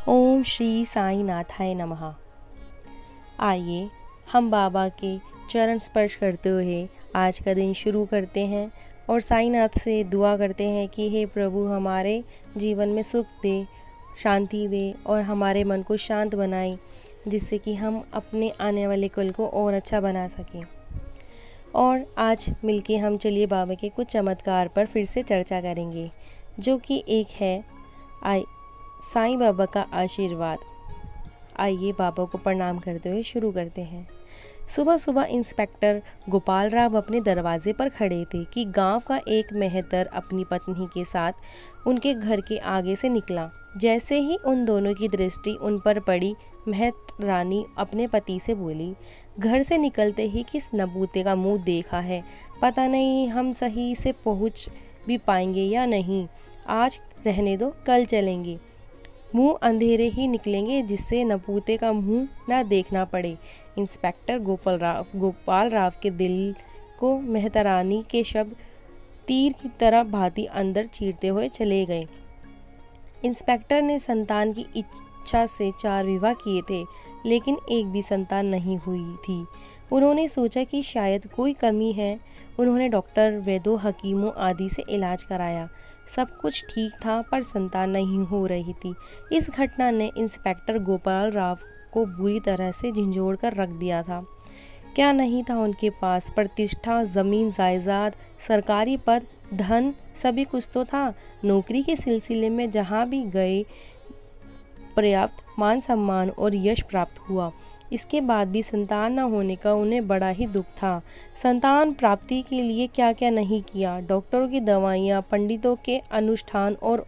ओम श्री साई नाथाय नमः। आइए हम बाबा के चरण स्पर्श करते हुए आज का दिन शुरू करते हैं और साईनाथ से दुआ करते हैं कि हे प्रभु हमारे जीवन में सुख दे, शांति दे और हमारे मन को शांत बनाए, जिससे कि हम अपने आने वाले कल को और अच्छा बना सकें। और आज मिलके हम चलिए बाबा के कुछ चमत्कार पर फिर से चर्चा करेंगे, जो कि एक है साईं बाबा का आशीर्वाद। आइए बाबा को प्रणाम करते हुए शुरू करते हैं। सुबह सुबह इंस्पेक्टर गोपाल राव अपने दरवाजे पर खड़े थे कि गांव का एक मेहतर अपनी पत्नी के साथ उनके घर के आगे से निकला। जैसे ही उन दोनों की दृष्टि उन पर पड़ी, महत रानी अपने पति से बोली, घर से निकलते ही किस नबूते का मुंह देखा है, पता नहीं हम सही से पहुंच भी पाएंगे या नहीं। आज रहने दो, कल चलेंगे। मुंह अंधेरे ही निकलेंगे, जिससे नबूते का मुंह न देखना पड़े। इंस्पेक्टर गोपाल राव के दिल को मेहतरानी के शब्द तीर की तरह भांति अंदर चीरते हुए चले गए। इंस्पेक्टर ने संतान की इच्छा से 4 विवाह किए थे, लेकिन एक भी संतान नहीं हुई थी। उन्होंने सोचा कि शायद कोई कमी है। उन्होंने डॉक्टर, वैद्यों, हकीमों आदि से इलाज कराया। सब कुछ ठीक था, पर संतान नहीं हो रही थी। इस घटना ने इंस्पेक्टर गोपाल राव को बुरी तरह से झंझोड़ कर रख दिया था। क्या नहीं था उनके पास? प्रतिष्ठा, जमीन जायदाद, सरकारी पद, धन, सभी कुछ तो था। नौकरी के सिलसिले में जहाँ भी गए पर्याप्त मान सम्मान और यश प्राप्त हुआ। इसके बाद भी संतान न होने का उन्हें बड़ा ही दुख था। संतान प्राप्ति के लिए क्या क्या नहीं किया। डॉक्टरों की दवाइयाँ, पंडितों के अनुष्ठान और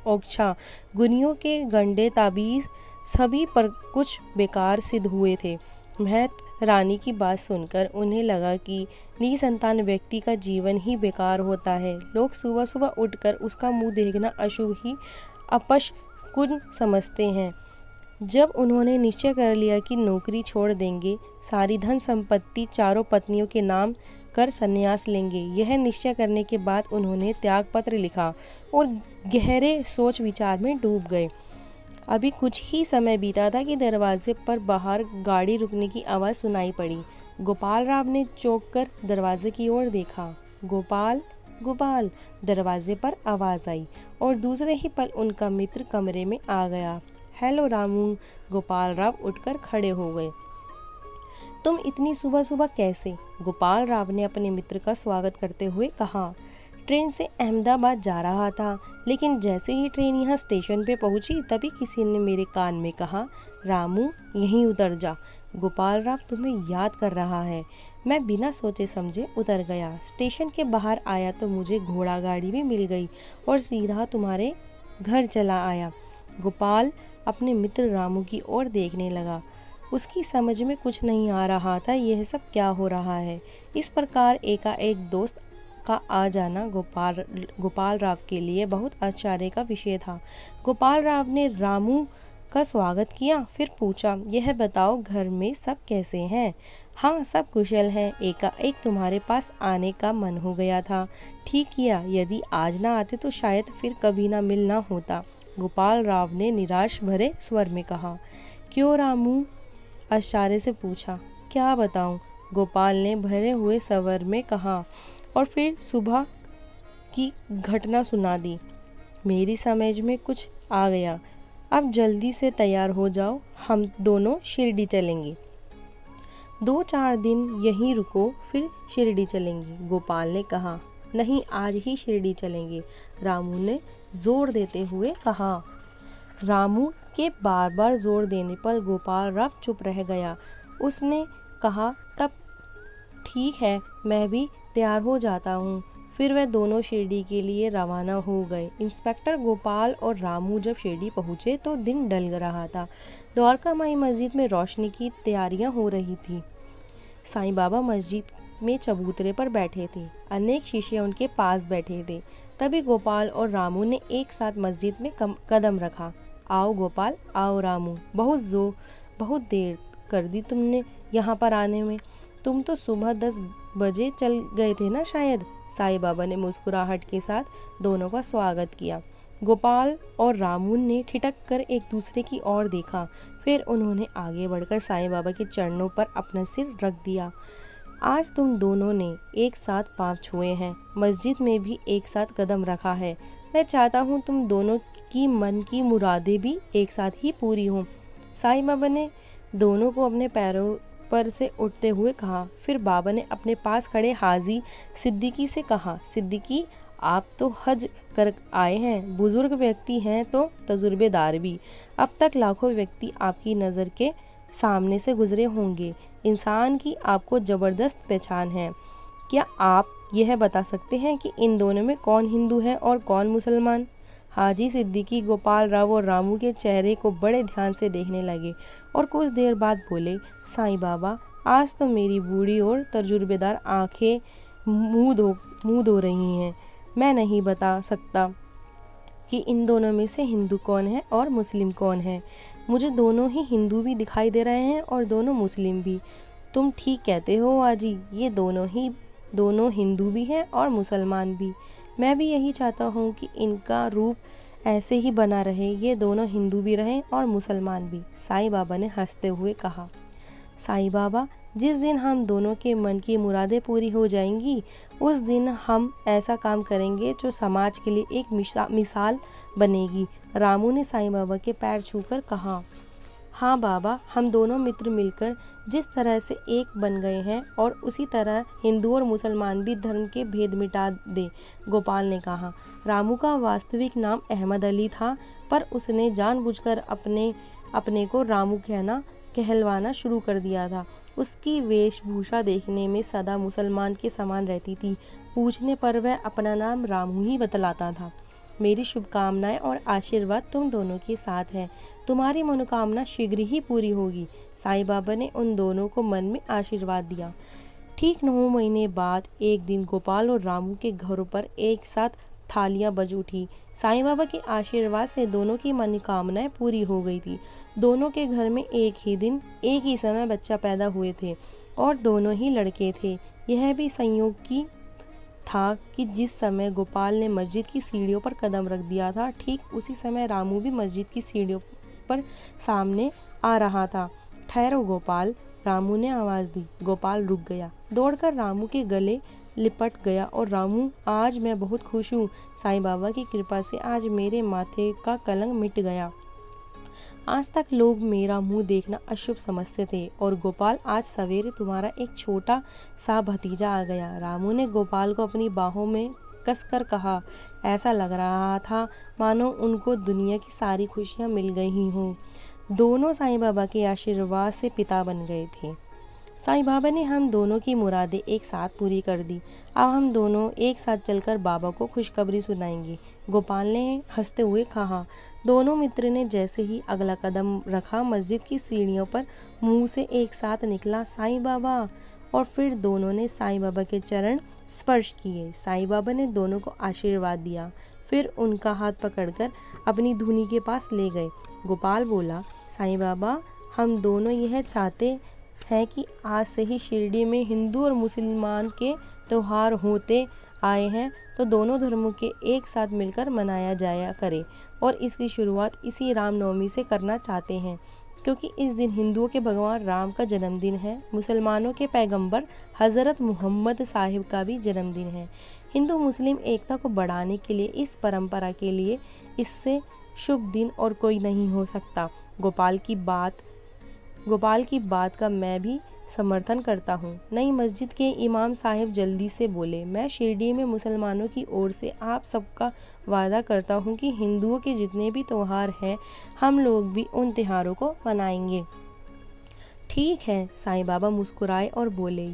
औक्षा, गुनियों के गंडे ताबीज़, सभी पर कुछ बेकार सिद्ध हुए थे। महत रानी की बात सुनकर उन्हें लगा कि निसंतान व्यक्ति का जीवन ही बेकार होता है। लोग सुबह सुबह उठकर उसका मुंह देखना अशुभ ही अपशकुन समझते हैं। जब उन्होंने निश्चय कर लिया कि नौकरी छोड़ देंगे, सारी धन संपत्ति चारों पत्नियों के नाम कर संन्यास लेंगे, यह निश्चय करने के बाद उन्होंने त्याग पत्र लिखा और गहरे सोच विचार में डूब गए। अभी कुछ ही समय बीता था कि दरवाजे पर बाहर गाड़ी रुकने की आवाज़ सुनाई पड़ी। गोपाल राव ने चौंक कर दरवाजे की ओर देखा। गोपाल, गोपाल, दरवाजे पर आवाज़ आई और दूसरे ही पल उनका मित्र कमरे में आ गया। हेलो रामू। गोपाल राव उठकर खड़े हो गए। तुम इतनी सुबह सुबह कैसे? गोपाल राव ने अपने मित्र का स्वागत करते हुए कहा। ट्रेन से अहमदाबाद जा रहा था, लेकिन जैसे ही ट्रेन यहाँ स्टेशन पे पहुँची, तभी किसी ने मेरे कान में कहा, रामू यहीं उतर जा, गोपाल राव तुम्हें याद कर रहा है। मैं बिना सोचे समझे उतर गया। स्टेशन के बाहर आया तो मुझे घोड़ा गाड़ी भी मिल गई और सीधा तुम्हारे घर चला आया। गोपाल अपने मित्र रामू की ओर देखने लगा। उसकी समझ में कुछ नहीं आ रहा था, यह सब क्या हो रहा है। इस प्रकार एकाएक दोस्त का आ जाना गोपाल राव के लिए बहुत आश्चर्य का विषय था। गोपाल राव ने रामू का स्वागत किया, फिर पूछा, यह बताओ घर में सब कैसे हैं? हाँ, सब कुशल हैं। एकाएक तुम्हारे पास आने का मन हो गया था। ठीक किया, यदि आज ना आते तो शायद फिर कभी ना मिलना होता, गोपाल राव ने निराश भरे स्वर में कहा। क्यों रामू? आश्चर्य से पूछा। क्या बताऊं? गोपाल ने भरे हुए स्वर में कहा और फिर सुबह की घटना सुना दी। मेरी समझ में कुछ आ गया। अब जल्दी से तैयार हो जाओ, हम दोनों शिरडी चलेंगे। 2-4 दिन यहीं रुको, फिर शिरडी चलेंगे, गोपाल ने कहा। नहीं, आज ही शिरडी चलेंगे, रामू ने जोर देते हुए कहा। रामू के बार बार जोर देने पर गोपाल राव चुप रह गया। उसने कहा, तब ठीक है, मैं भी तैयार हो जाता हूँ। फिर वे दोनों शिरडी के लिए रवाना हो गए। इंस्पेक्टर गोपाल और रामू जब शिरडी पहुँचे तो दिन ढल रहा था। द्वारका माई मस्जिद में रोशनी की तैयारियाँ हो रही थी। साईं बाबा मस्जिद में चबूतरे पर बैठे थे। अनेक शिष्य उनके पास बैठे थे। तभी गोपाल और रामू ने एक साथ मस्जिद में कदम रखा। आओ गोपाल, आओ रामू, बहुत देर कर दी तुमने यहाँ पर आने में। तुम तो सुबह 10 बजे चल गए थे ना शायद। साईं बाबा ने मुस्कुराहट के साथ दोनों का स्वागत किया। गोपाल और रामू ने ठिठक कर एक दूसरे की ओर देखा। फिर उन्होंने आगे बढ़कर साईं बाबा के चरणों पर अपना सिर रख दिया। आज तुम दोनों ने एक साथ पांव छुए हैं, मस्जिद में भी एक साथ कदम रखा है। मैं चाहता हूँ तुम दोनों की मन की मुरादें भी एक साथ ही पूरी हों। साईं बाबा ने दोनों को अपने पैरों पर से उठते हुए कहा। फिर बाबा ने अपने पास खड़े हाजी सिद्दीकी से कहा, सिद्दीकी आप तो हज कर आए हैं, बुजुर्ग व्यक्ति हैं तो तजुर्बेदार भी। अब तक लाखों व्यक्ति आपकी नज़र के सामने से गुजरे होंगे। इंसान की आपको ज़बरदस्त पहचान है। क्या आप यह बता सकते हैं कि इन दोनों में कौन हिंदू है और कौन मुसलमान? हाजी सिद्दीकी गोपाल राव और रामू के चेहरे को बड़े ध्यान से देखने लगे और कुछ देर बाद बोले, साईं बाबा आज तो मेरी बूढ़ी और तजुर्बेदार आंखें मुँह धो रही हैं। मैं नहीं बता सकता कि इन दोनों में से हिंदू कौन है और मुस्लिम कौन है। मुझे दोनों ही हिंदू भी दिखाई दे रहे हैं और दोनों मुस्लिम भी। तुम ठीक कहते हो हाजी, ये दोनों हिंदू भी हैं और मुसलमान भी। मैं भी यही चाहता हूँ कि इनका रूप ऐसे ही बना रहे, ये दोनों हिंदू भी रहें और मुसलमान भी। साईं बाबा ने हंसते हुए कहा, साईं बाबा जिस दिन हम दोनों के मन की मुरादें पूरी हो जाएंगी उस दिन हम ऐसा काम करेंगे जो समाज के लिए एक मिसाल बनेगी। रामू ने साईं बाबा के पैर छूकर कहा, हाँ बाबा, हम दोनों मित्र मिलकर जिस तरह से एक बन गए हैं और उसी तरह हिंदू और मुसलमान भी धर्म के भेद मिटा दे, गोपाल ने कहा। रामू का वास्तविक नाम अहमद अली था, पर उसने जानबूझकर अपने को रामू कहलवाना शुरू कर दिया था। उसकी वेशभूषा देखने में सदा मुसलमान के समान रहती थी। पूछने पर वह अपना नाम रामू ही बतलाता था। मेरी शुभकामनाएं और आशीर्वाद तुम दोनों के साथ है। तुम्हारी मनोकामना शीघ्र ही पूरी होगी। साईं बाबा ने उन दोनों को मन में आशीर्वाद दिया। ठीक 9 महीने बाद एक दिन गोपाल और रामू के घरों पर एक साथ थालियां बज उठी। साईं बाबा के आशीर्वाद से दोनों की मनोकामनाएं पूरी हो गई थी। दोनों के घर में एक ही दिन एक ही समय बच्चा पैदा हुए थे और दोनों ही लड़के थे। यह भी संयोग की था कि जिस समय गोपाल ने मस्जिद की सीढ़ियों पर कदम रख दिया था, ठीक उसी समय रामू भी मस्जिद की सीढ़ियों पर सामने आ रहा था। ठहरो गोपाल, रामू ने आवाज़ दी। गोपाल रुक गया, दौड़कर रामू के गले लिपट गया और रामू, आज मैं बहुत खुश हूँ। साईं बाबा की कृपा से आज मेरे माथे का कलंक मिट गया। आज तक लोग मेरा मुंह देखना अशुभ समझते थे और गोपाल, आज सवेरे तुम्हारा एक छोटा सा भतीजा आ गया। रामू ने गोपाल को अपनी बाहों में कसकर कहा। ऐसा लग रहा था मानो उनको दुनिया की सारी खुशियाँ मिल गई हों। दोनों साईं बाबा के आशीर्वाद से पिता बन गए थे। साईं बाबा ने हम दोनों की मुरादें एक साथ पूरी कर दी। अब हम दोनों एक साथ चलकर बाबा को खुशखबरी सुनाएंगे, गोपाल ने हंसते हुए कहा। दोनों मित्र ने जैसे ही अगला कदम रखा, मस्जिद की सीढ़ियों पर मुंह से एक साथ निकला, साईं बाबा, और फिर दोनों ने साईं बाबा के चरण स्पर्श किए। साईं बाबा ने दोनों को आशीर्वाद दिया, फिर उनका हाथ पकड़कर अपनी धुनी के पास ले गए। गोपाल बोला, साईं बाबा, हम दोनों यह चाहते हैं कि आज से ही शिरडी में हिंदू और मुसलमान के त्यौहार होते आए हैं, तो दोनों धर्मों के एक साथ मिलकर मनाया जाया करे और इसकी शुरुआत इसी रामनवमी से करना चाहते हैं, क्योंकि इस दिन हिंदुओं के भगवान राम का जन्मदिन है, मुसलमानों के पैगंबर हज़रत मोहम्मद साहिब का भी जन्मदिन है। हिंदू मुस्लिम एकता को बढ़ाने के लिए, इस परंपरा के लिए इससे शुभ दिन और कोई नहीं हो सकता। गोपाल की बात का मैं भी समर्थन करता हूँ। नई मस्जिद के इमाम साहिब जल्दी से बोले, मैं शिरडी में मुसलमानों की ओर से आप सबका वादा करता हूँ कि हिंदुओं के जितने भी त्यौहार हैं, हम लोग भी उन त्योहारों को मनाएंगे। ठीक है, साईं बाबा मुस्कुराए और बोले,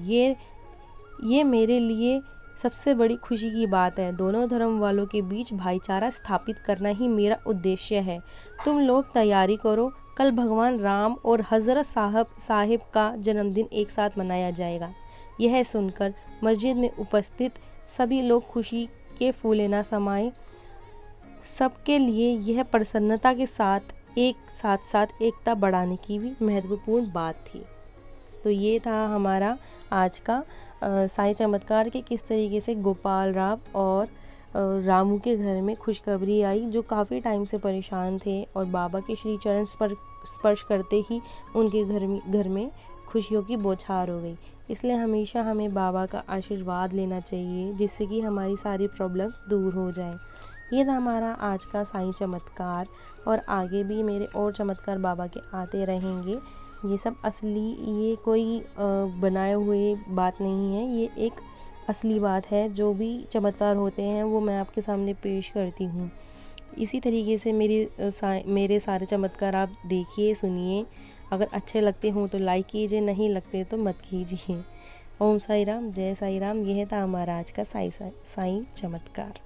ये मेरे लिए सबसे बड़ी खुशी की बात है। दोनों धर्म वालों के बीच भाईचारा स्थापित करना ही मेरा उद्देश्य है। तुम लोग तैयारी करो, कल भगवान राम और हज़रत साहिब का जन्मदिन एक साथ मनाया जाएगा। यह सुनकर मस्जिद में उपस्थित सभी लोग खुशी के फूले न समाये। सबके लिए यह प्रसन्नता के साथ साथ एकता बढ़ाने की भी महत्वपूर्ण बात थी। तो ये था हमारा आज का साईं चमत्कार के किस तरीके से गोपाल राव और रामू के घर में खुशखबरी आई, जो काफ़ी टाइम से परेशान थे, और बाबा के श्री चरण स्पर्श करते ही उनके घर में खुशियों की बौछार हो गई। इसलिए हमेशा हमें बाबा का आशीर्वाद लेना चाहिए, जिससे कि हमारी सारी प्रॉब्लम्स दूर हो जाएं। ये था हमारा आज का साईं चमत्कार, और आगे भी मेरे और चमत्कार बाबा के आते रहेंगे। ये सब असली, ये कोई बनाए हुए बात नहीं है, ये एक असली बात है। जो भी चमत्कार होते हैं वो मैं आपके सामने पेश करती हूँ। इसी तरीके से मेरे सारे चमत्कार आप देखिए, सुनिए। अगर अच्छे लगते हों तो लाइक कीजिए, नहीं लगते तो मत कीजिए। ओम साई राम, जय साई राम। यह था हमारा आज का साईं चमत्कार।